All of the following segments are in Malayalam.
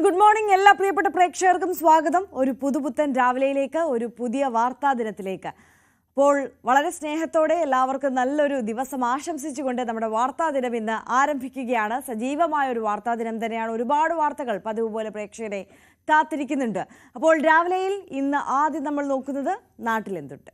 ഗുഡ് മോർണിംഗ് എല്ലാ പ്രിയപ്പെട്ട പ്രേക്ഷകർക്കും സ്വാഗതം. ഒരു പുതുപുത്തൻ രാവിലെയിലേക്ക്, ഒരു പുതിയ വാർത്താ ദിനത്തിലേക്ക്. അപ്പോൾ വളരെ സ്നേഹത്തോടെ എല്ലാവർക്കും നല്ലൊരു ദിവസം ആശംസിച്ചുകൊണ്ട് നമ്മുടെ വാർത്താ ദിനം ഇന്ന് ആരംഭിക്കുകയാണ്. സജീവമായ ഒരു വാർത്താ ദിനം തന്നെയാണ്. ഒരുപാട് വാർത്തകൾ പതിവ് പോലെ പ്രേക്ഷകരെ കാത്തിരിക്കുന്നുണ്ട്. അപ്പോൾ രാവിലെയിൽ ഇന്ന് ആദ്യം നമ്മൾ നോക്കുന്നത് നാട്ടിലെന്തുണ്ട്.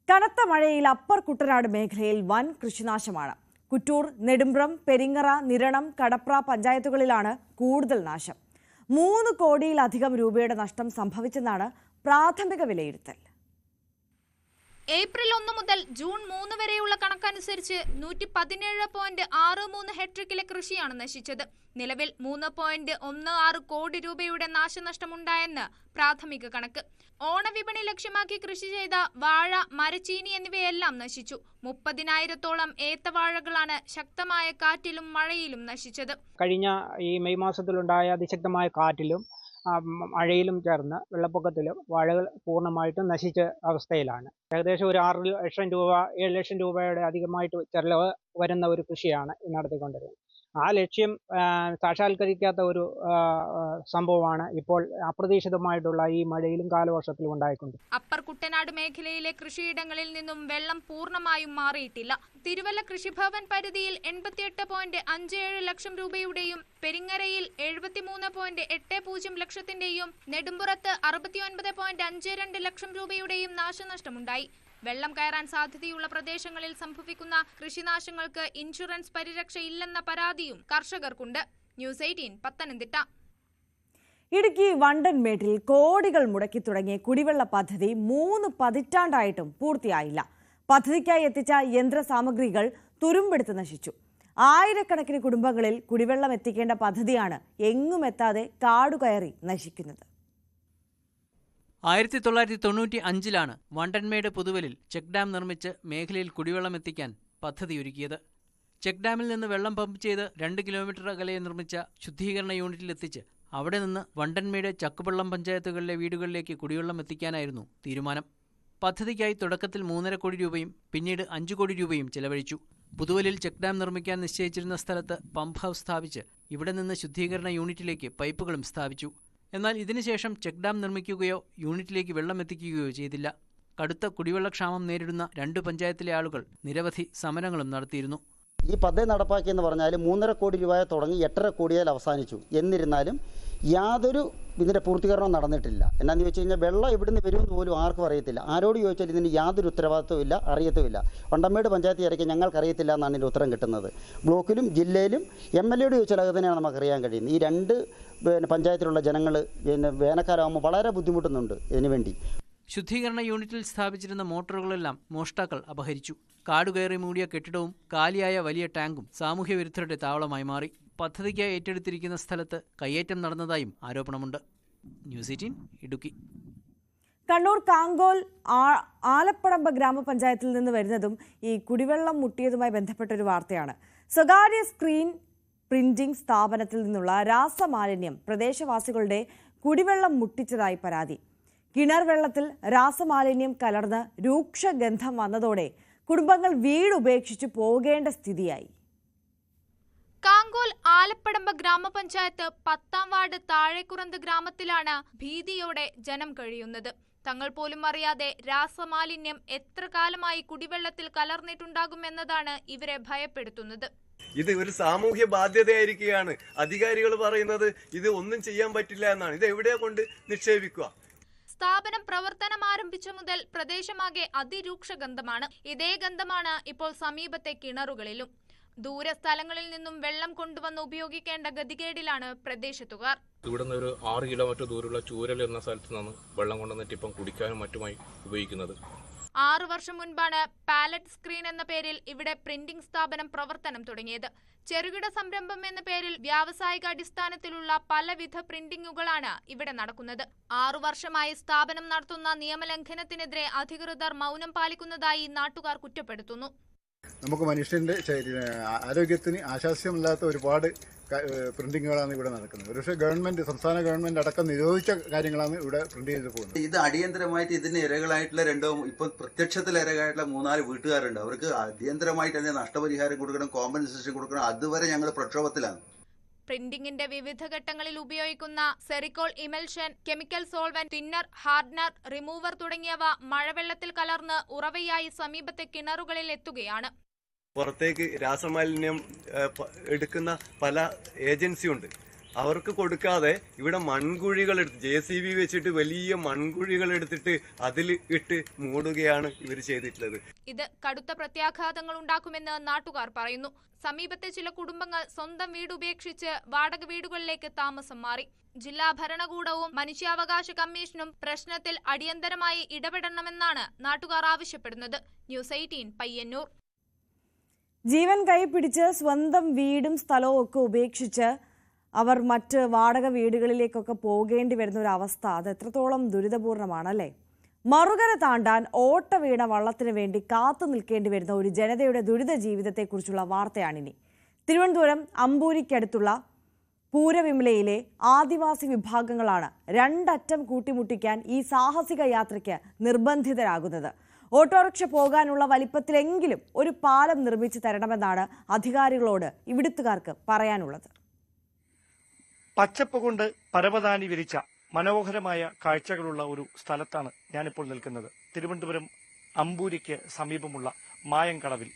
കനത്ത മഴയിൽ അപ്പർ കുട്ടനാട് മേഖലയിൽ വൻ കൃഷിനാശമാണ്. കുറ്റൂർ, നെടുമ്പ്രം, പെരിങ്ങറ, നിരണം, കടപ്ര പഞ്ചായത്തുകളിലാണ് കൂടുതൽ നാശം. 3 കോടിയിലധികം രൂപയുടെ നഷ്ടം സംഭവിച്ചെന്നാണ് പ്രാഥമിക വിലയിരുത്തൽ. ഏപ്രിൽ 1 മുതൽ ജൂൺ 3 വരെയുള്ള കണക്കനുസരിച്ച് 117.63 ഹെക്ടറിലെ കൃഷിയാണ് നശിച്ചത്. നിലവിൽ 3.16 കോടി രൂപയുടെ നാശനഷ്ടമുണ്ടായെന്ന് പ്രാഥമിക കണക്ക്. ഓണവിപണി ലക്ഷ്യമാക്കി കൃഷി ചെയ്ത വാഴ, മരച്ചീനി എന്നിവയെല്ലാം നശിച്ചു. 30,000-ഓളം ഏത്തവാഴകളാണ് ശക്തമായ കാറ്റിലും മഴയിലും നശിച്ചത്. കഴിഞ്ഞ ഈ മെയ് മാസത്തിലുണ്ടായ അതിശക്തമായ കാറ്റിലും മഴയിലും ചേർന്ന് വെള്ളപ്പൊക്കത്തിലും വാഴകൾ പൂർണ്ണമായിട്ടും നശിച്ച അവസ്ഥയിലാണ്. ഏകദേശം ഒരു 6 ലക്ഷം രൂപ 7 ലക്ഷം രൂപയുടെ അധികമായിട്ട് ചെലവ് വരുന്ന ഒരു കൃഷിയാണ് നടത്തിക്കൊണ്ടിരുന്നത്. ആ ലക്ഷ്യം സാക്ഷാത്കരിക്കാത്ത ഒരു സംഭവമാണ് ഇപ്പോൾ അപ്രതീക്ഷിതമായിട്ടുള്ള ഈ മഴയിലും കാലവർഷത്തിലും ഉണ്ടായിക്കൊണ്ട്. അപ്പർ കുട്ടനാട് മേഖലയിലെ കൃഷിയിടങ്ങളിൽ നിന്നും വെള്ളം പൂർണ്ണമായും മാറിയിട്ടില്ല. തിരുവല്ല കൃഷിഭവൻ പരിധിയിൽ 88.57 ലക്ഷം രൂപയുടെയും പെരിങ്ങരയിൽ 73.80 ലക്ഷത്തിന്റെയും നെടുമ്പുറത്ത് 69.52 ലക്ഷം രൂപയുടെയും നാശനഷ്ടമുണ്ടായി. വെള്ളം കയറാൻ സാധ്യതയുള്ള പ്രദേശങ്ങളിൽ സംഭവിക്കുന്ന കൃഷിനാശങ്ങൾക്ക് ഇൻഷുറൻസ് പരിരക്ഷയില്ലെന്ന പരാതിയും കർഷകർക്കുണ്ട്. ന്യൂസ് 18 പത്തനംതിട്ട. ഇടുക്കി വണ്ടൻമേട്ടിൽ കോടികൾ മുടക്കി തുടങ്ങിയ കുടിവെള്ള പദ്ധതി 3 പതിറ്റാണ്ടായിട്ടും പൂർത്തിയായില്ല. പദ്ധതിക്കായി എത്തിച്ച യന്ത്രസാമഗ്രികൾ തുരുമ്പെടുത്ത് നശിച്ചു. ആയിരക്കണക്കിന് കുടുംബങ്ങളിൽ കുടിവെള്ളം എത്തിക്കേണ്ട പദ്ധതിയാണ് എങ്ങും എത്താതെ കാടുകയറി നശിക്കുന്നത്. 1995-ലാണ് വണ്ടൻമേട് പുതുവലിൽ ചെക്ക് ഡാം നിർമ്മിച്ച് മേഖലയിൽ കുടിവെള്ളം എത്തിക്കാൻ പദ്ധതിയൊരുക്കിയത്. ചെക്ക് ഡാമിൽ നിന്ന് വെള്ളം പമ്പ് ചെയ്ത് 2 കിലോമീറ്റർ അകലെ നിർമ്മിച്ച ശുദ്ധീകരണ യൂണിറ്റിൽ എത്തിച്ച് അവിടെ നിന്ന് വണ്ടൻമേട്, ചക്കുപള്ളം പഞ്ചായത്തുകളിലെ വീടുകളിലേക്ക് കുടിവെള്ളം എത്തിക്കാനായിരുന്നു തീരുമാനം. പദ്ധതിക്കായി തുടക്കത്തിൽ 3.5 കോടി രൂപയും പിന്നീട് 5 കോടി രൂപയും ചെലവഴിച്ചു. പുതുവലിൽ ചെക്ക് ഡാം നിർമ്മിക്കാൻ നിശ്ചയിച്ചിരുന്ന സ്ഥലത്ത് പമ്പ് ഹൗസ് സ്ഥാപിച്ച് ഇവിടെ നിന്ന് ശുദ്ധീകരണ യൂണിറ്റിലേക്ക് പൈപ്പുകളും സ്ഥാപിച്ചു. എന്നാൽ ഇതിനുശേഷം ചെക്ക് ഡാം നിർമ്മിക്കുകയോ യൂണിറ്റിലേക്ക് വെള്ളം എത്തിക്കുകയോ ചെയ്തില്ല. കടുത്ത കുടിവെള്ളക്ഷാമം നേരിടുന്ന 2 പഞ്ചായത്തിലെ ആളുകൾ നിരവധി സമരങ്ങളും നടത്തിയിരുന്നു. ഈ പദ്ധതി നടപ്പാക്കിയെന്ന് പറഞ്ഞാൽ 3.5 കോടി രൂപയെ തുടങ്ങി 8.5 കോടിയിൽ അവസാനിച്ചു. എന്നിരുന്നാലും യാതൊരു ഇതിൻ്റെ പൂർത്തീകരണവും നടന്നിട്ടില്ല. എന്നാന്ന് ചോദിച്ചു കഴിഞ്ഞാൽ വെള്ളം എവിടുന്ന് വരുമെന്ന് പോലും ആർക്കും അറിയത്തില്ല. ആരോട് ചോദിച്ചാൽ ഇതിന് യാതൊരു ഉത്തരവാദിത്വവും ഇല്ല, അറിയത്തുമില്ല. വണ്ടൻമേട് പഞ്ചായത്ത് ഇടയ്ക്ക് ഞങ്ങൾക്കറിയത്തില്ല എന്നാണ് ഇതിൻ്റെ ഉത്തരം കിട്ടുന്നത്. ബ്ലോക്കിലും ജില്ലയിലും MLA ചോദിച്ചാൽ അത് തന്നെയാണ് നമുക്കറിയാൻ കഴിയുന്നത്. ഈ 2 പഞ്ചായത്തിലുള്ള ജനങ്ങൾ വേനൽക്കാലമാകുമ്പോൾ വളരെ ബുദ്ധിമുട്ടുന്നുണ്ട് ഇതിനു വേണ്ടി. ശുദ്ധീകരണ യൂണിറ്റിൽ സ്ഥാപിച്ചിരുന്ന മോട്ടോറുകളെല്ലാം മോഷ്ടാക്കൾ അപഹരിച്ചു. കാടുകയറി മൂടിയ കെട്ടിടവും കാലിയായ വലിയ ടാങ്കും സാമൂഹ്യവിരുദ്ധരുടെ താവളമായി മാറി. പദ്ധതിക്കായി ഏറ്റെടുത്തിരിക്കുന്ന സ്ഥലത്ത് കയ്യേറ്റം നടന്നതായും ആരോപണമുണ്ട്. ന്യൂസ് 18 ഇടുക്കി. കണ്ണൂർ കാങ്കോൽ ആലപ്പടമ്പ ഗ്രാമപഞ്ചായത്തിൽ നിന്ന് വരുന്നതും ഈ കുടിവെള്ളം മുട്ടിയതുമായി ബന്ധപ്പെട്ടൊരു വാർത്തയാണ്. സ്വകാര്യ സ്ക്രീൻ പ്രിന്റിംഗ് സ്ഥാപനത്തിൽ നിന്നുള്ള രാസമാലിന്യം പ്രദേശവാസികളുടെ കുടിവെള്ളം മുട്ടിച്ചതായി പരാതി. കിണർ വെള്ളത്തിൽ രാസമാലിന്യം കലർന്ന് രൂക്ഷഗന്ധം വന്നതോടെ കുടുംബങ്ങൾ വീട് ഉപേക്ഷിച്ചു പോകേണ്ട സ്ഥിതിയായി. കാങ്കോൽ ആലപ്പടമ്പ ഗ്രാമപഞ്ചായത്ത് 10ാം വാർഡ് താഴെക്കുറന്ത് ഗ്രാമത്തിലാണ് ഭീതിയോടെ ജനം കഴിയുന്നത്. തങ്ങൾ പോലും അറിയാതെ രാസമാലിന്യം എത്ര കാലമായി കുടിവെള്ളത്തിൽ കലർന്നിട്ടുണ്ടാകുമെന്നതാണ് ഇവരെ ഭയപ്പെടുത്തുന്നത്. ഇത് ഒരു സാമൂഹ്യ ബാധ്യതയായിരിക്കുകയാണ്. അധികാരികൾ പറയുന്നത് ഇത് ഒന്നും ചെയ്യാൻ പറ്റില്ല എന്നാണ്. ഇത് എവിടെയാ കൊണ്ട് നിക്ഷേപിക്കുക? സ്ഥാപനം പ്രവർത്തനം ആരംഭിച്ച മുതൽ പ്രദേശമാകെ അതിരൂക്ഷ ഗന്ധമാണ്. ഇതേ ഗന്ധമാണ് ഇപ്പോൾ സമീപത്തെ കിണറുകളിലും. ദൂരസ്ഥലങ്ങളിൽ നിന്നും വെള്ളം കൊണ്ടുവന്ന് ഉപയോഗിക്കേണ്ട ഗതികേടിലാണ് പ്രദേശത്തുകാർ. ഇവിടെ നിന്ന് ഒരു 6 കിലോമീറ്റർ ദൂരമുള്ള ചൂരൽ എന്ന സ്ഥലത്ത് നിന്നാണ് വെള്ളം കൊണ്ടുവന്നിട്ട് ഇപ്പം കുടിക്കാനും മറ്റുമായി ഉപയോഗിക്കുന്നത്. 6 വർഷം മുൻപാണ് പാലറ്റ് സ്ക്രീൻ എന്ന പേരിൽ ഇവിടെ പ്രിന്റിംഗ് സ്ഥാപനം പ്രവർത്തനം തുടങ്ങിയത്. ചെറുകിട സംരംഭം എന്ന പേരിൽ വ്യാവസായിക അടിസ്ഥാനത്തിലുള്ള പലവിധ പ്രിന്റിംഗുകളാണ് ഇവിടെ നടക്കുന്നത്. 6 വർഷമായി സ്ഥാപനം നടത്തുന്ന നിയമലംഘനത്തിനെതിരെ അധികൃതർ മൗനം പാലിക്കുന്നതായി നാട്ടുകാർ കുറ്റപ്പെടുത്തുന്നു. നമുക്ക് മനുഷ്യന്റെ ആരോഗ്യത്തിന് ആശാസ്യമില്ലാത്ത ഒരുപാട് പ്രിന്റിങ്ങുകളാണ് ഇവിടെ നടക്കുന്നത്. പക്ഷേ സംസ്ഥാന ഗവൺമെന്റ് അടക്കം നിരോധിച്ച കാര്യങ്ങളാണ് ഇവിടെ പ്രിന്റ് ചെയ്ത് പോകുന്നത്. ഇത് അടിയന്തരമായിട്ട് ഇതിന് ഇരകളായിട്ടുള്ള ഇപ്പൊ പ്രത്യക്ഷത്തിൽ ഇരകളായിട്ടുള്ള 3-4 വീട്ടുകാരുണ്ട്. അവർക്ക് അടിയന്തരമായിട്ട് തന്നെ നഷ്ടപരിഹാരം കൊടുക്കണം, കോമ്പൻസേഷൻ കൊടുക്കണം. അതുവരെ ഞങ്ങൾ പ്രക്ഷോഭത്തിലാണ്. പ്രിന്റിംഗിന്റെ വിവിധ ഘട്ടങ്ങളിൽ ഉപയോഗിക്കുന്ന Sericol emulsion, chemical solvent, thinner, hardener, remover തുടങ്ങിയവ മഴവെള്ളത്തിൽ കലർന്ന് ഉറവയായി സമീപത്തെ കിണറുകളിൽ എത്തുകയാണ്. പുറത്തേക്ക് രാസമാലിന്യം എടുക്കുന്ന പല ഏജൻസിയുണ്ട്. അവർക്ക് കൊടുക്കാതെ ഇവിടെ മൺകുഴികൾ എടുത്ത് JCB വെച്ചിട്ട് വലിയ മൺകുഴികൾ എടുത്തിട്ട് അതിൽ ഇട്ട് മൂടുകയാണ് ഇവർ ചെയ്തിട്ടുള്ളത്. ഇത് കടുത്ത പ്രത്യാഘാതങ്ങൾ ഉണ്ടാക്കുമെന്ന് നാട്ടുകാർ പറയുന്നു. സമീപത്തെ ചില കുടുംബങ്ങൾ സ്വന്തം വീട് ഉപേക്ഷിച്ച് വാടക വീടുകളിലേക്ക് താമസം മാറി. ജില്ലാ ഭരണകൂടവും മനുഷ്യാവകാശ കമ്മീഷനും പ്രശ്നത്തിൽ അടിയന്തരമായി ഇടപെടണമെന്നാണ് നാട്ടുകാർ ആവശ്യപ്പെടുന്നത്. ന്യൂസ് 18 പയ്യന്നൂർ. ജീവൻ കൈപിടിച്ച് സ്വന്തം വീടും സ്ഥലവും ഒക്കെ ഉപേക്ഷിച്ച് അവർ മറ്റ് വാടക വീടുകളിലേക്കൊക്കെ പോകേണ്ടി വരുന്ന ഒരു അവസ്ഥ, അത് എത്രത്തോളം ദുരിതപൂർണമാണല്ലേ. മറുകര താണ്ടാൻ ഓട്ട വീണ വള്ളത്തിന് വേണ്ടി കാത്തു നിൽക്കേണ്ടി വരുന്ന ഒരു ജനതയുടെ ദുരിത ജീവിതത്തെക്കുറിച്ചുള്ള വാർത്തയാണിനി. തിരുവനന്തപുരം അമ്പൂരിക്കടുത്തുള്ള പൂരവിമലയിലെ ആദിവാസി വിഭാഗങ്ങളാണ് രണ്ടറ്റം കൂട്ടിമുട്ടിക്കാൻ ഈ സാഹസിക യാത്രയ്ക്ക് നിർബന്ധിതരാകുന്നത്. ഓട്ടോറിക്ഷ പോകാനുള്ള വലിപ്പത്തിലെങ്കിലും ഒരു പാലം നിർമ്മിച്ചു തരണമെന്നാണ് അധികാരികളോട് ഇവിടുത്തുകാർക്ക് പറയാനുള്ളത്. പച്ചപ്പ് കൊണ്ട് പരവതാനി വിരിച്ച മനോഹരമായ കാഴ്ചകളുള്ള ഒരു സ്ഥലത്താണ് ഞാനിപ്പോൾ നിൽക്കുന്നത്. തിരുവനന്തപുരം അമ്പൂരിക്ക് സമീപമുള്ള മായംകടവിൽ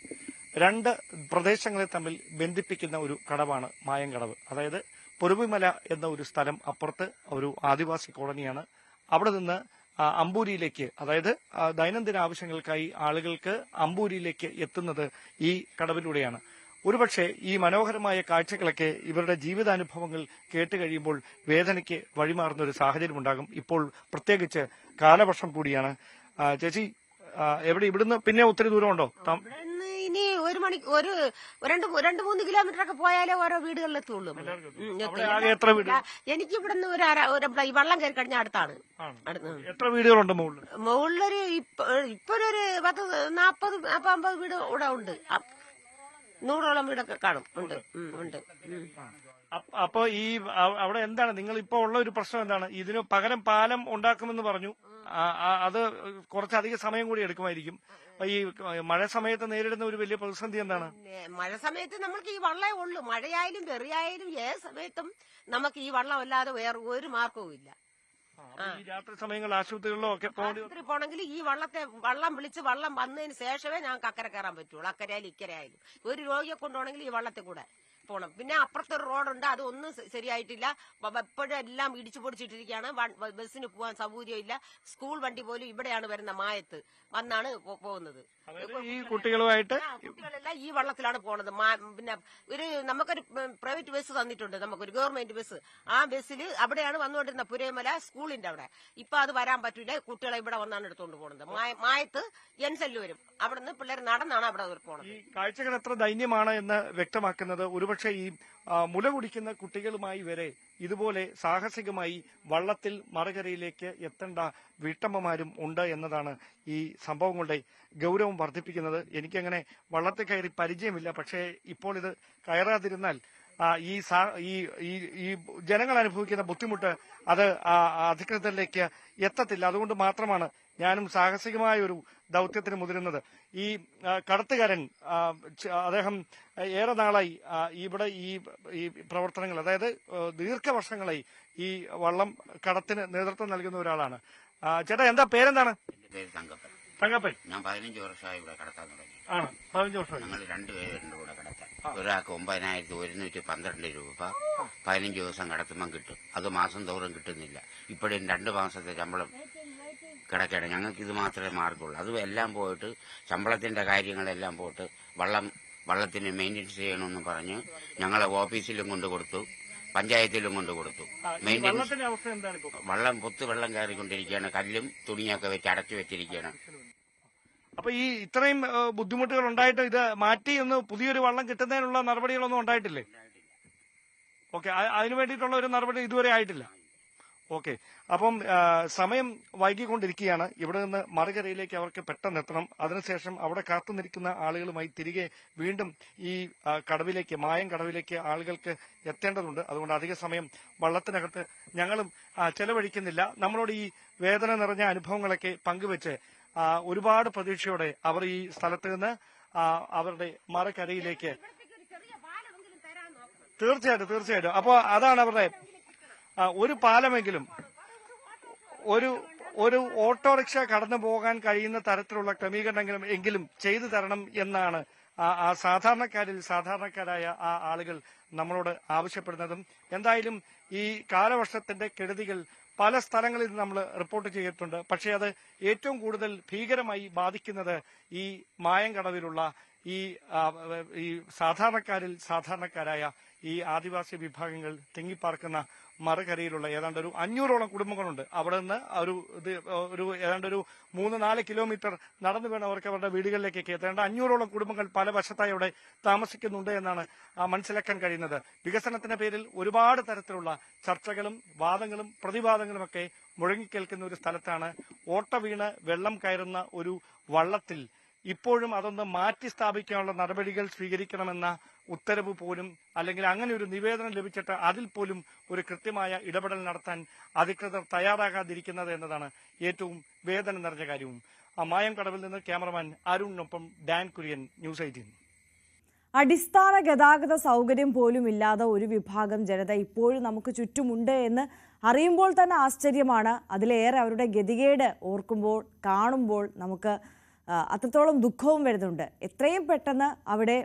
2 പ്രദേശങ്ങളെ തമ്മിൽ ബന്ധിപ്പിക്കുന്ന ഒരു കടവാണ് മായംകടവ്. അതായത് പൊരുവിമല എന്ന ഒരു സ്ഥലം അപ്പുറത്ത് ഒരു ആദിവാസി കോളനിയാണ്. അവിടെ നിന്ന് അമ്പൂരിയിലേക്ക്, അതായത് ദൈനംദിന ആവശ്യങ്ങൾക്കായി ആളുകൾക്ക് അമ്പൂരിയിലേക്ക് എത്തുന്നത് ഈ കടവിലൂടെയാണ്. ഒരുപക്ഷെ ഈ മനോഹരമായ കാഴ്ചകളൊക്കെ ഇവരുടെ ജീവിതാനുഭവങ്ങൾ കേട്ട് കഴിയുമ്പോൾ വേദനയ്ക്ക് വഴിമാറുന്ന ഒരു സാഹചര്യം ഉണ്ടാകും. ഇപ്പോൾ പ്രത്യേകിച്ച് കാലവർഷം കൂടിയാണ്. ചേച്ചി, ഇവിടുന്ന് പിന്നെ ഒത്തിരി ദൂരമുണ്ടോ? ഇനി 2-3 കിലോമീറ്റർ ഒക്കെ പോയാലേ ഓരോ വീടുകളിലെത്തുള്ളൂ. എത്ര വീട്? എനിക്ക് ഇവിടുന്ന് ഈ വള്ളം കയറി കഴിഞ്ഞ അടുത്താണ്. എത്ര വീടുകളുണ്ട് മുകളിൽ? മുകളിലൊരു ഇപ്പൊ ഒരു 40-50 വീട് ഇവിടെ ഉണ്ട്. 100ഓളം വീടൊക്കെ കാണും. ഉണ്ട്. അപ്പൊ ഈ അവിടെ എന്താണ് നിങ്ങൾ ഇപ്പൊ ഉള്ള ഒരു പ്രശ്നം എന്താണ്? ഇതിന് പകരം പാലം ഉണ്ടാക്കുമെന്ന് പറഞ്ഞു. അത് കുറച്ചധികം സമയം കൂടി എടുക്കുമായിരിക്കും. ഈ മഴ സമയത്ത് നേരിടുന്ന ഒരു വലിയ പ്രതിസന്ധി എന്താണ്? മഴ സമയത്ത് നമുക്ക് ഈ വള്ളമേ ഉള്ളൂ. മഴയായാലും വെറിയായാലും ഏത് സമയത്തും നമുക്ക് ഈ വള്ളം അല്ലാതെ വേറെ ഒരു മാർഗവും ഇല്ല. രാത്രി സമയങ്ങളിൽ ആശുപത്രികളിലോ ഒക്കെ പോണെങ്കിൽ ഈ വള്ളം വിളിച്ച് വള്ളം വന്നതിന് ശേഷമേ ഞങ്ങൾക്ക് അക്കരെ കയറാൻ പറ്റുള്ളൂ. അക്കരയായാലും ഇക്കരയായാലും ഒരു രോഗിയെ കൊണ്ടുപോകണമെങ്കിൽ ഈ വള്ളത്തിൽ കൂടെ പോണം. പിന്നെ അപ്പുറത്തൊരു റോഡുണ്ട്, അതൊന്നും ശരിയായിട്ടില്ല. എപ്പോഴും എല്ലാം ഇടിച്ചു പൊടിച്ചിട്ടിരിക്കുകയാണ്. ബസ്സിന് പോകാൻ സൗകര്യമില്ല. സ്കൂൾ വണ്ടി പോലും ഇവിടെയാണ് വരുന്ന, മായത്ത് വന്നാണ് പോകുന്നത്. ഈ കുട്ടികളുമായിട്ട് കുട്ടികളെല്ലാം ഈ വള്ളത്തിലാണ് പോണത്. പിന്നെ നമുക്കൊരു പ്രൈവറ്റ് ബസ് തന്നിട്ടുണ്ട്, നമുക്കൊരു ഗവൺമെന്റ് ബസ്. ആ ബസ്സിൽ അവിടെയാണ് വന്നുകൊണ്ടിരുന്ന പുരേമല സ്കൂളിന്റെ അവിടെ. ഇപ്പൊ അത് വരാൻ പറ്റില്ല. കുട്ടികളെ ഇവിടെ വന്നാണ് എടുത്തുകൊണ്ട് പോകുന്നത്. മായത്ത് ജൻസെല്ല് വരും. അവിടെ നിന്ന് പിള്ളേർ നടന്നാണ് അവിടെ പോണത്. ഈ കാഴ്ചകൾ എത്ര ദൈന്യമാണ് എന്ന് വ്യക്തമാക്കുന്നത് ഒരുപക്ഷെ ഈ മുല കുടിക്കുന്ന കുട്ടികളുമായി വരെ ഇതുപോലെ സാഹസികമായി വള്ളത്തിൽ മറുകരയിലേക്ക് എത്തേണ്ട വീട്ടമ്മമാരും ഉണ്ട് എന്നതാണ് ഈ സംഭവങ്ങളുടെ ഗൗരവം വർദ്ധിപ്പിക്കുന്നത്. എനിക്കങ്ങനെ വള്ളത്തിൽ കയറി പരിചയമില്ല. പക്ഷേ ഇപ്പോൾ ഇത് കയറാതിരുന്നാൽ ഈ ജനങ്ങൾ അനുഭവിക്കുന്ന ബുദ്ധിമുട്ട് അത് അധികൃതരിലേക്ക് എത്തത്തില്ല. അതുകൊണ്ട് മാത്രമാണ് ഞാനും സാഹസികമായ ഒരു ദൗത്യത്തിന് മുതിരുന്നത്. ഈ കടത്തുകാരൻ അദ്ദേഹം ഏറെ നാളായി ഇവിടെ ഈ പ്രവർത്തനങ്ങൾ, അതായത് ദീർഘവർഷങ്ങളായി ഈ വള്ളം കടത്തിന് നേതൃത്വം നൽകുന്ന ഒരാളാണ്. ചേട്ടാ, എന്താ പേരെന്താണ്? തങ്കപ്പൻ. ഞാൻ 15 വർഷമായി ഇവിടെ കടത്താൻ തുടങ്ങി. 15 വർഷമായി. ഞങ്ങൾ 2 പേരുണ്ട് ഇവിടെ കടത്താൻ. ഒരാൾക്ക് 9,112 രൂപ 15 ദിവസം കടത്തുമ്പം കിട്ടും. അത് മാസം തോറും കിട്ടുന്നില്ല. ഇപ്പോഴും 2 മാസത്തെ ശമ്പളം കിടക്കണം. ഞങ്ങൾക്ക് ഇത് മാത്രമേ മാർഗമുള്ളൂ. അതും എല്ലാം പോയിട്ട് ശമ്പളത്തിന്റെ കാര്യങ്ങളെല്ലാം പോയിട്ട് വള്ളത്തിന് മെയിൻ്റെനൻസ് ചെയ്യണമെന്ന് പറഞ്ഞ് ഞങ്ങളെ ഓഫീസിലും കൊണ്ടു കൊടുത്തു, പഞ്ചായത്തിലും കൊണ്ടു കൊടുത്തു. വെള്ളം വെള്ളം കയറിക്കൊണ്ടിരിക്കുകയാണ്. കല്ലും തുണിയൊക്കെ വെച്ച് അടച്ചു വെച്ചിരിക്കുകയാണ്. അപ്പൊ ഈ ഇത്രയും ബുദ്ധിമുട്ടുകൾ ഉണ്ടായിട്ട് ഇത് മാറ്റി ഒന്ന് പുതിയൊരു വള്ളം കിട്ടുന്നതിനുള്ള നടപടികളൊന്നും ഉണ്ടായിട്ടില്ലേ? ഓക്കെ, അതിനു വേണ്ടിയിട്ടുള്ള ഒരു നടപടി ഇതുവരെ ആയിട്ടില്ല. ഓക്കെ, അപ്പം സമയം വൈകിക്കൊണ്ടിരിക്കുകയാണ്. ഇവിടെ നിന്ന് മറുകരയിലേക്ക് അവർക്ക് പെട്ടെന്ന് എത്തണം. അതിനുശേഷം അവിടെ കാത്തുനിൽക്കുന്ന ആളുകളുമായി തിരികെ വീണ്ടും ഈ കടവിലേക്ക്, മായം കടവിലേക്ക് ആളുകൾക്ക് എത്തേണ്ടതുണ്ട്. അതുകൊണ്ട് അധിക സമയം വള്ളത്തിനകത്ത് ഞങ്ങളും ചെലവഴിക്കുന്നില്ല. നമ്മളോട് ഈ വേദന നിറഞ്ഞ അനുഭവങ്ങളൊക്കെ പങ്കുവെച്ച് ഒരുപാട് പ്രതീക്ഷയോടെ അവർ ഈ സ്ഥലത്ത് നിന്ന് അവരുടെ മറുകരയിലേക്ക് തീർച്ചയായിട്ടും അപ്പോൾ അതാണ് അവരുടെ ഒരു പാലമെങ്കിലും, ഒരു ഓട്ടോറിക്ഷ കടന്നു പോകാൻ കഴിയുന്ന തരത്തിലുള്ള ക്രമീകരണമെങ്കിലും എങ്കിലും ചെയ്തു തരണം എന്നാണ് ആ സാധാരണക്കാരായ ആ ആളുകൾ നമ്മളോട് ആവശ്യപ്പെടുന്നതും. എന്തായാലും ഈ കാലവർഷത്തിന്റെ കെടുതികൾ പല സ്ഥലങ്ങളിൽ നമ്മൾ റിപ്പോർട്ട് ചെയ്തിട്ടുണ്ട്. പക്ഷേ അത് ഏറ്റവും കൂടുതൽ ഭീകരമായി ബാധിക്കുന്നത് ഈ മായംകടവിലുള്ള ഈ സാധാരണക്കാരായ ഈ ആദിവാസി വിഭാഗങ്ങൾ തിങ്ങിപ്പാർക്കുന്ന മറുകരയിലുള്ള ഏതാണ്ട് ഒരു 500ഓളം കുടുംബങ്ങളുണ്ട്. അവിടെ നിന്ന് ഏതാണ്ട് ഒരു 3-4 കിലോമീറ്റർ നടന്നു വേണം അവർക്ക് അവരുടെ വീടുകളിലേക്കൊക്കെ എത്തേണ്ട 500ഓളം കുടുംബങ്ങൾ പല വശത്തായി അവിടെ താമസിക്കുന്നുണ്ട് എന്നാണ് മനസ്സിലാക്കാൻ കഴിയുന്നത്. വികസനത്തിന്റെ പേരിൽ ഒരുപാട് തരത്തിലുള്ള ചർച്ചകളും വാദങ്ങളും പ്രതിവാദങ്ങളും ഒക്കെ മുഴങ്ങിക്കേൾക്കുന്ന ഒരു സ്ഥലത്താണ് ഓട്ട വീണ് വെള്ളം കയറുന്ന ഒരു വള്ളത്തിൽ ഇപ്പോഴും അതൊന്ന് മാറ്റി സ്ഥാപിക്കാനുള്ള നടപടികൾ സ്വീകരിക്കണമെന്ന ഉത്തരവ് പോലും, അല്ലെങ്കിൽ അങ്ങനെ ഒരു നിവേദനം ലഭിച്ചിട്ട് അതിൽ പോലും ഒരു കൃത്യമായ ഇടപെടൽ നടത്താൻ അധികൃതർ തയ്യാറാകാതിരിക്കുന്നത് എന്നതാണ് ഏറ്റവും വേദന നിറഞ്ഞ കാര്യവും. മായംകടവിൽ നിന്ന് ക്യാമറമാൻ അരുണിനൊപ്പം ഡാൻ കുര്യൻ, ന്യൂസ് 18. അടിസ്ഥാന ഗതാഗത സൗകര്യം പോലും ഇല്ലാതെ ഒരു വിഭാഗം ജനത ഇപ്പോഴും നമുക്ക് ചുറ്റുമുണ്ട് എന്ന് അറിയുമ്പോൾ തന്നെ ആശ്ചര്യമാണ്. അതിലേറെ അവരുടെ ഗതികേട് ഓർക്കുമ്പോൾ, കാണുമ്പോൾ നമുക്ക് അത്രത്തോളം ദുഃഖവും വരുന്നുണ്ട്. എത്രയും പെട്ടെന്ന് അവിടെ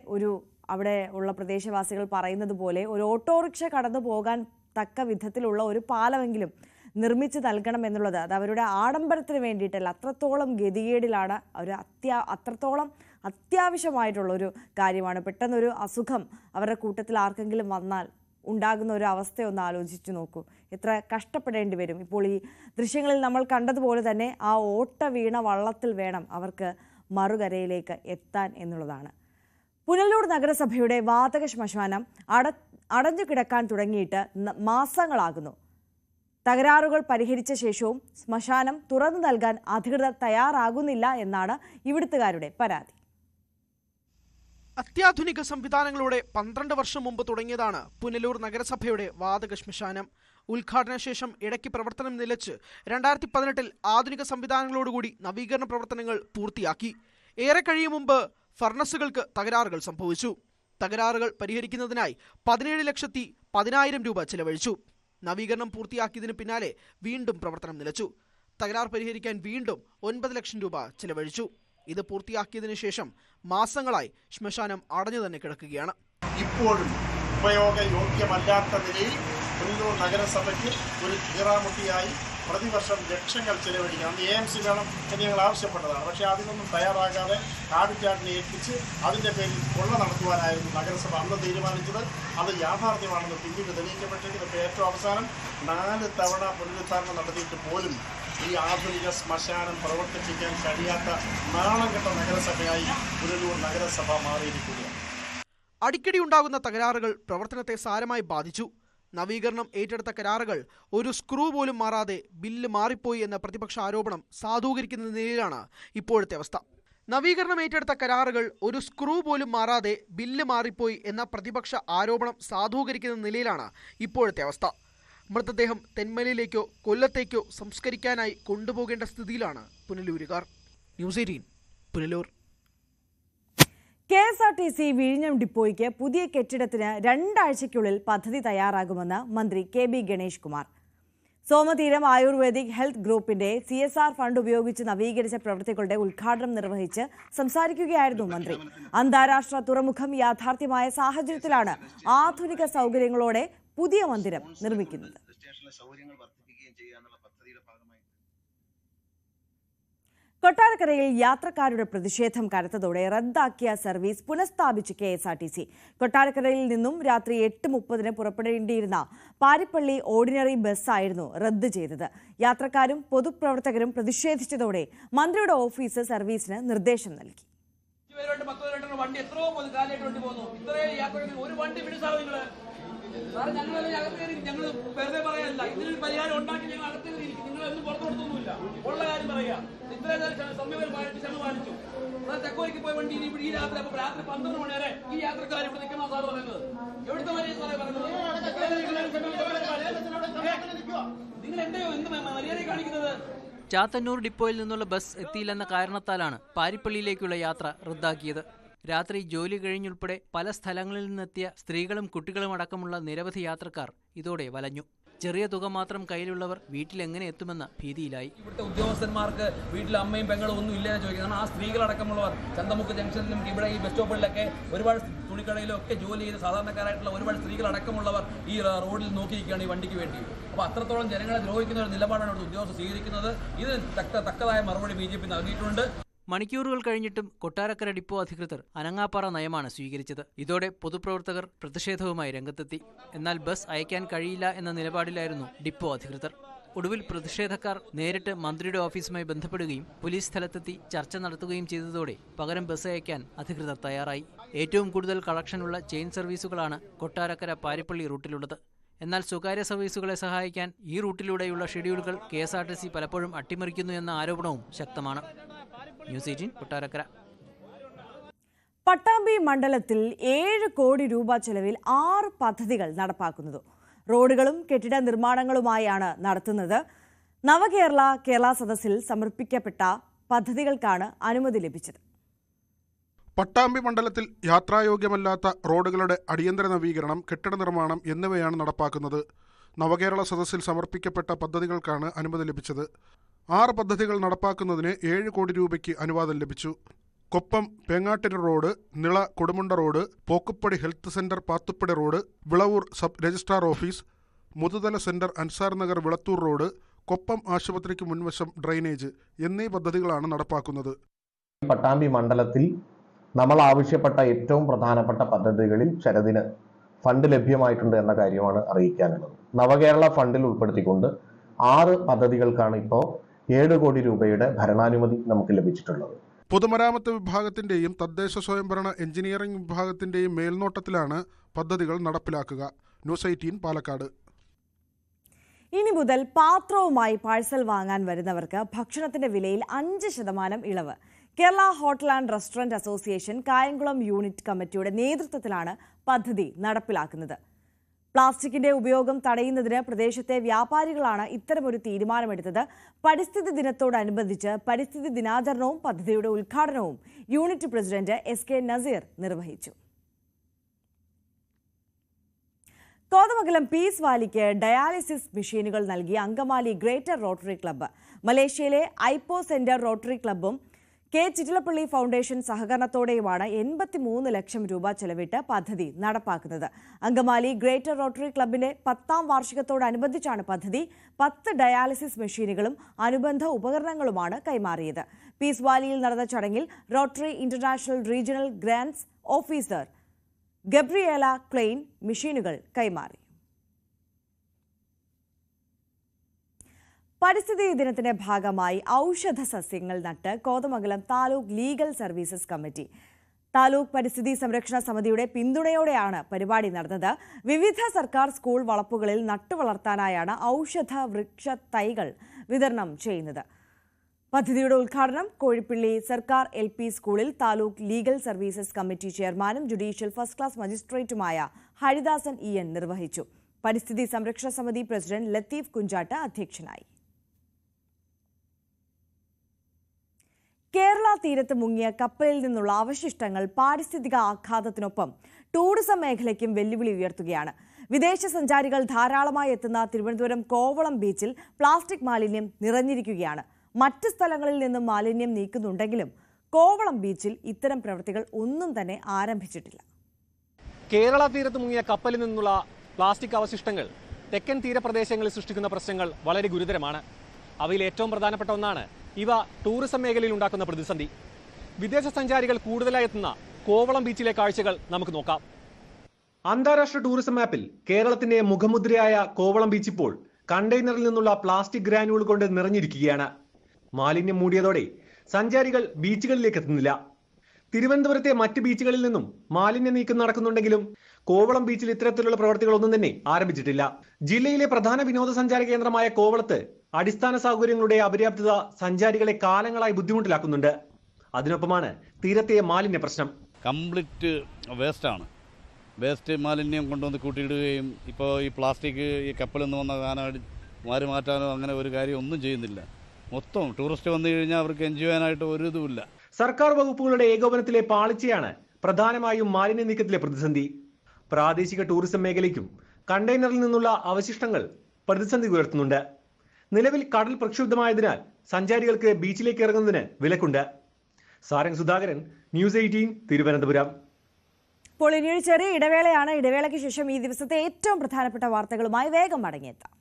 ഉള്ള പ്രദേശവാസികൾ പറയുന്നത് പോലെ ഒരു ഓട്ടോറിക്ഷ കടന്നു പോകാൻ തക്ക വിധത്തിലുള്ള ഒരു പാലമെങ്കിലും നിർമ്മിച്ചു നൽകണം എന്നുള്ളത് അത് അവരുടെ ആഡംബരത്തിന് വേണ്ടിയിട്ടല്ല, അത്രത്തോളം ഗതികേടിലാണ്. അത്രത്തോളം അത്യാവശ്യമായിട്ടുള്ളൊരു കാര്യമാണ്. പെട്ടെന്നൊരു അസുഖം അവരുടെ കൂട്ടത്തിൽ ആർക്കെങ്കിലും വന്നാൽ ഉണ്ടാകുന്ന ഒരു അവസ്ഥയൊന്ന് ആലോചിച്ചു നോക്കൂ. എത്ര കഷ്ടപ്പെടേണ്ടി വരും. ഇപ്പോൾ ഈ ദൃശ്യങ്ങളിൽ നമ്മൾ കണ്ടതുപോലെ തന്നെ ആ ഓട്ട വീണ വള്ളത്തിൽ വേണം അവർക്ക് മറുകരയിലേക്ക് എത്താൻ എന്നുള്ളതാണ്. പുനലൂർ നഗരസഭയുടെ വാതക ശ്മശാനം അടഞ്ഞു കിടക്കാൻ തുടങ്ങിയിട്ട് മാസങ്ങളാകുന്നു. തകരാറുകൾ പരിഹരിച്ച ശേഷവും ശ്മശാനം തുറന്നു നൽകാൻ അധികൃതർ തയ്യാറാകുന്നില്ല എന്നാണ് ഇവിടുത്തുകാരുടെ പരാതി. അത്യാധുനിക സംവിധാനങ്ങളോടെ 12 വർഷം മുമ്പ് തുടങ്ങിയതാണ് പുനലൂർ നഗരസഭയുടെ വാതക ശ്മശാനം. ഉദ്ഘാടന ശേഷം ഇടയ്ക്ക് പ്രവർത്തനം നിലച്ച് 2018 ആധുനിക സംവിധാനങ്ങളോടുകൂടി നവീകരണ പ്രവർത്തനങ്ങൾ പൂർത്തിയാക്കി. ഏറെ കഴിയും മുമ്പ് ഫർണസുകൾക്ക് തകരാറുകൾ സംഭവിച്ചു. തകരാറുകൾ പരിഹരിക്കുന്നതിനായി 17,10,000 രൂപ ചെലവഴിച്ചു. നവീകരണം പൂർത്തിയാക്കിയതിന് പിന്നാലെ വീണ്ടും പ്രവർത്തനം നിലച്ചു. തകരാർ പരിഹരിക്കാൻ വീണ്ടും 9 ലക്ഷം രൂപ ചെലവഴിച്ചു. ഇത് പൂർത്തിയാക്കിയതിനു ശേഷം മാസങ്ങളായി ശ്മശാനം അടഞ്ഞു തന്നെ കിടക്കുകയാണ്. ഇപ്പോഴും ഉപയോഗയോഗ്യമല്ലാത്ത നിലയിൽ പുനലൂർ നഗരസഭയ്ക്ക് ഒരു കീറാമുട്ടിയായി പ്രതിവർഷം ലക്ഷങ്ങൾ ചെലവഴിക്കണം. അന്ന് AMC വേണം എന്ന് ഞങ്ങൾ ആവശ്യപ്പെട്ടതാണ്. പക്ഷേ അതിനൊന്നും തയ്യാറാകാതെ കാടുചാട്ടിനെ ഏൽപ്പിച്ച് അതിൻ്റെ പേരിൽ കൊള്ള നടത്തുവാനായിരുന്നു നഗരസഭ അന്ന് തീരുമാനിച്ചത്. അത് യാഥാർത്ഥ്യമാണെന്ന് പിന്നീട് തെളിയിക്കപ്പെട്ടെങ്കിൽ ഇപ്പോൾ ഏറ്റവും അവസാനം 4 തവണ പുനരുദ്ധാരണം നടത്തിയിട്ട് പോലും ഈ ആധുനിക ശ്മശാനം പ്രവർത്തിപ്പിക്കാൻ കഴിയാത്ത നാളംകെട്ട നഗരസഭയായി പുനലൂർ നഗരസഭ മാറിയിരിക്കുകയാണ്. അടിക്കടി ഉണ്ടാകുന്ന തകരാറുകൾ പ്രവർത്തനത്തെ സാരമായി ബാധിച്ചു. നവീകരണം ഏറ്റെടുത്ത കരാറുകൾ ഒരു സ്ക്രൂ പോലും മാറാതെ ബില്ല് മാറിപ്പോയി എന്ന പ്രതിപക്ഷ ആരോപണം സാധൂകരിക്കുന്ന നിലയിലാണ് ഇപ്പോഴത്തെ അവസ്ഥ. നവീകരണം ഏറ്റെടുത്ത കരാറുകൾ ഒരു സ്ക്രൂ പോലും മാറാതെ ബില്ല് മാറിപ്പോയി എന്ന പ്രതിപക്ഷ ആരോപണം സാധൂകരിക്കുന്ന നിലയിലാണ് ഇപ്പോഴത്തെ അവസ്ഥ. മൃതദേഹം തെന്മലയിലേക്കോ കൊല്ലത്തേക്കോ സംസ്കരിക്കാനായി കൊണ്ടുപോകേണ്ട സ്ഥിതിയിലാണ് പുനലൂരുകാർ. ന്യൂസ് 18 പുനലൂർ. KSRTC വിഴിഞ്ഞം ഡിപ്പോയ്ക്ക് പുതിയ കെട്ടിടത്തിന് 2 ആഴ്ചയ്ക്കുള്ളിൽ പദ്ധതി തയ്യാറാകുമെന്ന് മന്ത്രി KB Ganesh Kumar. Somatheeram ayurvedic health ഗ്രൂപ്പിന്റെ CSR ഫണ്ട് ഉപയോഗിച്ച് നവീകരിച്ച പ്രവൃത്തികളുടെ ഉദ്ഘാടനം നിർവഹിച്ച് സംസാരിക്കുകയായിരുന്നു മന്ത്രി. അന്താരാഷ്ട്ര തുറമുഖം യാഥാർത്ഥ്യമായ സാഹചര്യത്തിലാണ് ആധുനിക സൗകര്യങ്ങളോടെ പുതിയ മന്ദിരം നിർമ്മിക്കുന്നത്. കൊട്ടാരക്കരയിൽ യാത്രക്കാരുടെ പ്രതിഷേധം കനത്തതോടെ റദ്ദാക്കിയ സർവീസ് പുനഃസ്ഥാപിച്ച് KSRTC. കൊട്ടാരക്കരയിൽ നിന്നും രാത്രി 8:30 പുറപ്പെടേണ്ടിയിരുന്ന പാരിപ്പള്ളി ഓർഡിനറി ബസ്സായിരുന്നു റദ്ദ് ചെയ്തത്. യാത്രക്കാരും പൊതുപ്രവർത്തകരും പ്രതിഷേധിച്ചതോടെ മന്ത്രിയുടെ ഓഫീസ് സർവീസിന് നിർദ്ദേശം നൽകി. ഞങ്ങൾ വെറുതെ പറയല്ല, ഇതിനൊരു പരിഹാരം ഉണ്ടാക്കി ഞങ്ങൾ അകത്തേക്ക് നിങ്ങളൊന്നും പുറത്തു കൊടുത്തൊന്നുമില്ല. ഉള്ള കാര്യം പറയാം. ഇത്രയും സമയം പാലിച്ചു, ക്ഷമ പാലിച്ചു. തെക്കോയ്ക്ക് പോയ വണ്ടി ഈ രാത്രി അപ്പൊ രാത്രി 12 മണി വരെ ഈ യാത്രക്കാർ ഇവിടെ നിൽക്കുന്ന സാറ് പറയുന്നത്. എവിടുത്തെ മര്യാദ സാറേ പറയുന്നത്? നിങ്ങൾ എന്ത് മര്യാദ കാണിക്കുന്നത്? ചാത്തന്നൂർ ഡിപ്പോയിൽ നിന്നുള്ള ബസ് എത്തിയില്ലെന്ന കാരണത്താലാണ് പാരിപ്പള്ളിയിലേക്കുള്ള യാത്ര റദ്ദാക്കിയത്. രാത്രി ജോലി കഴിഞ്ഞുൾപ്പെടെ പല സ്ഥലങ്ങളിൽ നിന്നെത്തിയ സ്ത്രീകളും കുട്ടികളും അടക്കമുള്ള നിരവധി യാത്രക്കാർ ഇതോടെ വലഞ്ഞു. ചെറിയ തുക മാത്രം കയ്യിലുള്ളവർ വീട്ടിലെങ്ങനെ എത്തുമെന്ന ഭീതിയിലായി. ഇവിടുത്തെ ഉദ്യോഗസ്ഥന്മാർക്ക് വീട്ടിൽ അമ്മയും പെങ്ങളും ഒന്നും ഇല്ലെന്ന് ചോദിക്കുന്നത്. ആ സ്ത്രീകളടക്കമുള്ളവർ ചന്തമുക്ക് ജംഗ്ഷനിലും ഇവിടെ ഈ ബസ് സ്റ്റോപ്പുകളിലൊക്കെ ഒരുപാട് തുണിക്കടയിലും ഒക്കെ ജോലി ചെയ്ത് സാധാരണക്കാരായിട്ടുള്ള ഒരുപാട് സ്ത്രീകളടക്കമുള്ളവർ ഈ റോഡിൽ നോക്കിയിരിക്കുകയാണ് ഈ വണ്ടിക്ക് വേണ്ടി. അപ്പോൾ അത്രത്തോളം ജനങ്ങളെ ദ്രോഹിക്കുന്ന ഒരു നിലപാടാണ് ഇവിടുത്തെ ഉദ്യോഗസ്ഥർ സ്വീകരിക്കുന്നത്. ഇത് തക്കതായ മറുപടി BJP നൽകിയിട്ടുണ്ട്. മണിക്കൂറുകൾ കഴിഞ്ഞിട്ടും കൊട്ടാരക്കര ഡിപ്പോ അധികൃതർ അനങ്ങാപ്പാറ നയമാണ് സ്വീകരിച്ചത്. ഇതോടെ പൊതുപ്രവർത്തകർ പ്രതിഷേധവുമായി രംഗത്തെത്തി. എന്നാൽ ബസ് അയക്കാൻ കഴിയില്ല എന്ന നിലപാടിലായിരുന്നു ഡിപ്പോ അധികൃതർ. ഒടുവിൽ പ്രതിഷേധക്കാർ നേരിട്ട് മന്ത്രിയുടെ ഓഫീസുമായി ബന്ധപ്പെടുകയും പോലീസ് സ്ഥലത്തെത്തി ചർച്ച നടത്തുകയും ചെയ്തതോടെ പകരം ബസ് അയക്കാൻ അധികൃതർ തയ്യാറായി. ഏറ്റവും കൂടുതൽ കളക്ഷനുള്ള ചെയിൻ സർവീസുകളാണ് കൊട്ടാരക്കര പാരിപ്പള്ളി റൂട്ടിലുള്ളത്. എന്നാൽ സ്വകാര്യ സർവീസുകളെ സഹായിക്കാൻ ഈ റൂട്ടിലൂടെയുള്ള ഷെഡ്യൂളുകൾ KSRTC പലപ്പോഴും അട്ടിമറിക്കുന്നു എന്ന ആരോപണവും ശക്തമാണ്. ന്യൂസ് 18 കൊട്ടാരക്കര. പട്ടാമ്പി മണ്ഡലത്തിൽ 7 കോടി രൂപ ചെലവിൽ 6 പദ്ധതികൾ നടപ്പാക്കുന്നത്. റോഡുകളും കെട്ടിട നിർമ്മാണങ്ങളുമായാണ് നടത്തുന്നത്. കേരള സദസ്സിൽ സമർപ്പിക്കപ്പെട്ട പദ്ധതികൾക്കാണ് അനുമതി ലഭിച്ചത്. പട്ടാമ്പി മണ്ഡലത്തിൽ യാത്രായോഗ്യമല്ലാത്ത റോഡുകളുടെ അടിയന്തര നവീകരണം, കെട്ടിട നിർമ്മാണം എന്നിവയാണ് നടപ്പാക്കുന്നത്. നവകേരള സദസ്സിൽ സമർപ്പിക്കപ്പെട്ട പദ്ധതികൾക്കാണ് അനുമതി ലഭിച്ചത്. 6 പദ്ധതികൾ നടപ്പാക്കുന്നതിന് 7 കോടി രൂപയ്ക്ക് അനുവാദം ലഭിച്ചു. Koppam Pengattiri road, Nila Kodumunda road, Pokkuppadi health centre Pathuppadi road, Vilavoor sub registrar office, Muthuthala centre Ansar Nagar Vilathur road, Koppam ആശുപത്രിക്ക് മുൻവശം ഡ്രെയിനേജ് എന്നീ പദ്ധതികളാണ് നടപ്പാക്കുന്നത്. പട്ടാമ്പി മണ്ഡലത്തിൽ നമ്മൾ ആവശ്യപ്പെട്ട ഏറ്റവും പ്രധാനപ്പെട്ട പദ്ധതികളിൽ ചിലതിന് ഫണ്ട് ലഭ്യമായിട്ടുണ്ട് എന്ന കാര്യമാണ് അറിയിക്കാനുള്ളത്. നവകേരള ഫണ്ടിൽ ഉൾപ്പെടുത്തിക്കൊണ്ട് 6 പദ്ധതികൾക്കാണ് ഇപ്പോൾ 7 കോടി രൂപയുടെ ഭരണാനുമതി നമുക്ക് ലഭിച്ചിട്ടുള്ളത്. പൊതുമരാമത്ത് വിഭാഗത്തിന്റെയും തദ്ദേശ സ്വയംഭരണ എഞ്ചിനീയറിംഗ് വിഭാഗത്തിന്റെയും മേൽനോട്ടത്തിലാണ് പദ്ധതികൾ നടപ്പിലാക്കുക. ന്യൂസ് 18 പാലക്കാട്. ഇനി മുതൽ പാത്രവുമായി പാഴ്സൽ വാങ്ങാൻ വരുന്നവർക്ക് ഭക്ഷണത്തിന്റെ വിലയിൽ 5% ഇളവ്. Kerala hotel and restaurant association Kayamkulam unit കമ്മിറ്റിയുടെ നേതൃത്വത്തിലാണ് പദ്ധതി നടപ്പിലാക്കുന്നത്. പ്ലാസ്റ്റിക്കിന്റെ ഉപയോഗം തടയുന്നതിന് പ്രദേശത്തെ വ്യാപാരികളാണ് ഇത്തരമൊരു തീരുമാനമെടുത്തത്. പരിസ്ഥിതി ദിനത്തോടനുബന്ധിച്ച് പരിസ്ഥിതി ദിനാചരണവും പദ്ധതിയുടെ ഉദ്ഘാടനവും യൂണിറ്റ് പ്രസിഡന്റ് SK നസീർ നിർവഹിച്ചു. കോതമംഗലം പീസ് വാലിക്ക് ഡയാലിസിസ് മെഷീനുകൾ നൽകിയ അങ്കമാലി ഗ്രേറ്റർ റോട്ടറി ക്ലബ്ബ്. മലേഷ്യയിലെ ഐപ്പോ സെന്റർ റോട്ടറി ക്ലബ്ബും ചിറ്റിലപ്പള്ളി ഫൗണ്ടേഷൻ സഹകരണത്തോടെയുമാണ് 83 ലക്ഷം രൂപ ചെലവിട്ട് പദ്ധതി നടപ്പാക്കുന്നത്. അങ്കമാലി ഗ്രേറ്റർ റോട്ടറി ക്ലബിന്റെ 10ാം വാർഷികത്തോടനുബന്ധിച്ചാണ് പദ്ധതി. 10 ഡയാലിസിസ് മെഷീനുകളും അനുബന്ധ ഉപകരണങ്ങളുമാണ് കൈമാറിയത്. പീസ് വാലിയിൽ നടന്ന ചടങ്ങിൽ Rotary International regional grants officer Gabriela Klein മെഷീനുകൾ കൈമാറി. പരിസ്ഥിതി ദിനത്തിന്റെ ഭാഗമായി ഔഷധ സസ്യങ്ങൾ നട്ട് Kothamangalam taluk legal services committee. Taluk പരിസ്ഥിതി സംരക്ഷണ സമിതിയുടെ പിന്തുണയോടെയാണ് പരിപാടി നടന്നത്. വിവിധ സർക്കാർ സ്കൂൾ വളപ്പുകളിൽ നട്ടുവളർത്താനായാണ് ഔഷധ വൃക്ഷ തൈകൾ വിതരണം ചെയ്യുന്നത്. പദ്ധതിയുടെ ഉദ്ഘാടനം കോഴിപ്പള്ളി സർക്കാർ LP സ്കൂളിൽ താലൂക്ക് ലീഗൽ സർവീസസ് കമ്മിറ്റി ചെയർമാനും ജുഡീഷ്യൽ ഫസ്റ്റ് ക്ലാസ് മജിസ്ട്രേറ്റുമായ ഹരിദാസൻ EN നിർവഹിച്ചു. പരിസ്ഥിതി സംരക്ഷണ സമിതി പ്രസിഡന്റ് ലത്തീഫ് കുഞ്ചാട്ട് അധ്യക്ഷനായി. കേരള തീരത്ത് മുങ്ങിയ കപ്പലിൽ നിന്നുള്ള അവശിഷ്ടങ്ങൾ പാരിസ്ഥിതിക ആഘാതത്തിനൊപ്പം ടൂറിസം മേഖലയ്ക്കും വെല്ലുവിളി ഉയർത്തുകയാണ്. വിദേശ സഞ്ചാരികൾ ധാരാളമായി എത്തുന്ന തിരുവനന്തപുരം കോവളം ബീച്ചിൽ പ്ലാസ്റ്റിക് മാലിന്യം നിറഞ്ഞിരിക്കുകയാണ്. മറ്റ് സ്ഥലങ്ങളിൽ നിന്നും മാലിന്യം നീക്കുന്നുണ്ടെങ്കിലും കോവളം ബീച്ചിൽ ഇത്തരം പ്രവൃത്തികൾ ഒന്നും തന്നെ ആരംഭിച്ചിട്ടില്ല. കേരള തീരത്ത് മുങ്ങിയ കപ്പലിൽ നിന്നുള്ള പ്ലാസ്റ്റിക് അവശിഷ്ടങ്ങൾ തെക്കൻ തീരപ്രദേശങ്ങളിൽ സൃഷ്ടിക്കുന്ന പ്രശ്നങ്ങൾ വളരെ ഗുരുതരമാണ്. അവയിൽ ഏറ്റവും പ്രധാനപ്പെട്ട ഒന്നാണ് ഇവ ടൂറിസം മേഖലയിൽ ഉണ്ടാക്കുന്ന പ്രതിസന്ധി. വിദേശ സഞ്ചാരികൾ കൂടുതലായി എത്തുന്ന കോവളം ബീച്ചിലെ കാഴ്ചകൾ നമുക്ക് നോക്കാം. അന്താരാഷ്ട്ര ടൂറിസം മാപ്പിൽ കേരളത്തിന്റെ മുഖമുദ്രയായ കോവളം ബീച്ച് ഇപ്പോൾ കണ്ടെയ്നറിൽ നിന്നുള്ള പ്ലാസ്റ്റിക് ഗ്രാനുകൾ കൊണ്ട് നിറഞ്ഞിരിക്കുകയാണ്. മാലിന്യം മൂടിയതോടെ സഞ്ചാരികൾ ബീച്ചുകളിലേക്ക് എത്തുന്നില്ല. തിരുവനന്തപുരത്തെ മറ്റ് ബീച്ചുകളിൽ നിന്നും മാലിന്യ നീക്കം നടക്കുന്നുണ്ടെങ്കിലും കോവളം ബീച്ചിൽ ഇത്തരത്തിലുള്ള പ്രവർത്തികളൊന്നും തന്നെ ആരംഭിച്ചിട്ടില്ല. ജില്ലയിലെ പ്രധാന വിനോദസഞ്ചാര കേന്ദ്രമായ കോവളത്ത് അടിസ്ഥാന സൗകര്യങ്ങളുടെ അപര്യാപ്തത സഞ്ചാരികളെ കാലങ്ങളായി ബുദ്ധിമുട്ടിലാക്കുന്നുണ്ട്. അതിനൊപ്പമാണ് തീരത്തെ മാലിന്യ പ്രശ്നം. കംപ്ലീറ്റ് വേസ്റ്റാണ്. വേസ്റ്റ് മാലിന്യം കൊണ്ടുവന്ന് കൂട്ടിയിടുകയും ഇപ്പോൾ ഈ പ്ലാസ്റ്റിക് ഈ കപ്പലിൽ നിന്ന് വന്ന സാധനം മാറി മാറ്റാനോ അങ്ങനെ ഒരു കാര്യം ഒന്നും ചെയ്യുന്നില്ല. മൊത്തം ടൂറിസ്റ്റ് വന്നു കഴിഞ്ഞാൽ അവർക്ക് എൻജോയ് ചെയ്യാനായിട്ട് ഒരു ഇതുമില്ല. സർക്കാർ വകുപ്പുകളുടെ ഏകോപനത്തിലെ പാളിച്ചയാണ് പ്രധാനമായും മാലിന്യ നീക്കത്തിലെ പ്രതിസന്ധി. പ്രാദേശിക ടൂറിസം മേഖലയ്ക്കും കണ്ടെയ്നറിൽ നിന്നുള്ള അവശിഷ്ടങ്ങൾ പ്രതിസന്ധി ഉയർത്തുന്നുണ്ട്. നിലവിൽ കടൽ പ്രക്ഷുബ്ധമായതിനാൽ സഞ്ചാരികൾക്ക് ബീച്ചിലേക്ക് ഇറങ്ങുന്നതിന് വിലക്കുണ്ട്. സാരംഗ് സുധാകരൻ, ന്യൂസ് 18, തിരുവനന്തപുരം. ഇപ്പോൾ ഇനിയൊരു ചെറിയ ഇടവേളയാണ്. ഇടവേളയ്ക്ക് ശേഷം ഈ ദിവസത്തെ ഏറ്റവും പ്രധാനപ്പെട്ട വാർത്തകളുമായി വേഗം മടങ്ങിയെത്താം.